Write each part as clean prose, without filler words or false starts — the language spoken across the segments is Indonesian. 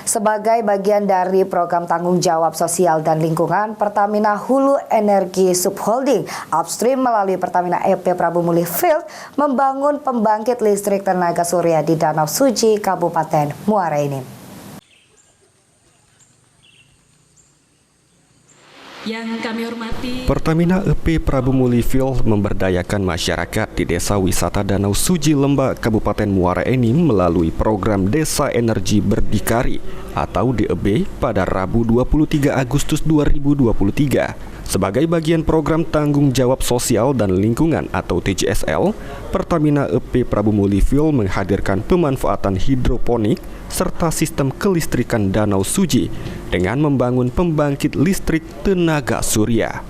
Sebagai bagian dari program tanggung jawab sosial dan lingkungan, Pertamina Hulu Energi Subholding Upstream melalui Pertamina EP Prabu Muli Field membangun pembangkit listrik tenaga surya di Danau Suci, Kabupaten Muara Enim. Yang kami hormati, Pertamina EP Prabu Muli Field memberdayakan masyarakat di Desa Wisata Danau Suci Lembak, Kabupaten Muara Enim melalui program Desa Energi Berdikari atau DEB pada Rabu 23 Agustus 2023. Sebagai bagian program tanggung jawab sosial dan lingkungan atau TJSL, Pertamina EP Prabu Muli Field menghadirkan pemanfaatan hidroponik serta sistem kelistrikan Danau Suci dengan membangun pembangkit listrik tenaga surya.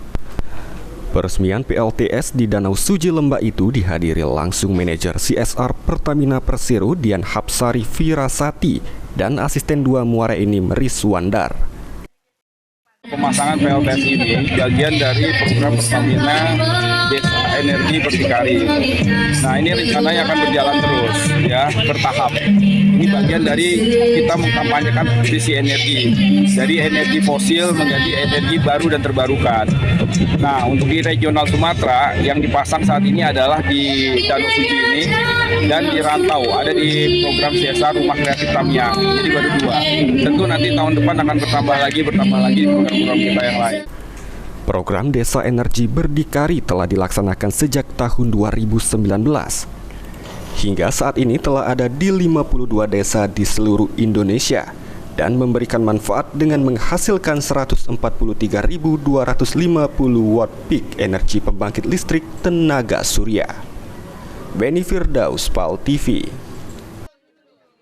Peresmian PLTS di Danau Suci Lembak itu dihadiri langsung manajer CSR Pertamina Persero Dian Hapsari Virasati dan asisten 2 Muara Enim Rizwandar. Pemasangan PLTS ini bagian dari program Pertamina Desa Energi Berdikari. Nah, ini rencananya akan berjalan terus ya, bertahap. Ini bagian dari kita mengkampanyekan transisi energi dari energi fosil menjadi energi baru dan terbarukan. Nah, untuk di regional Sumatera yang dipasang saat ini adalah di Danau Suci ini dan di Rantau, ada di program CSR Rumah Kreatif Tamiang. Jadi baru 2. Tentu nanti tahun depan akan bertambah lagi di program kita yang lain. Program Desa Energi Berdikari telah dilaksanakan sejak tahun 2019. Hingga saat ini telah ada di 52 desa di seluruh Indonesia dan memberikan manfaat dengan menghasilkan 143.250 watt peak energi pembangkit listrik tenaga surya. Beni Firdaus, PAL TV.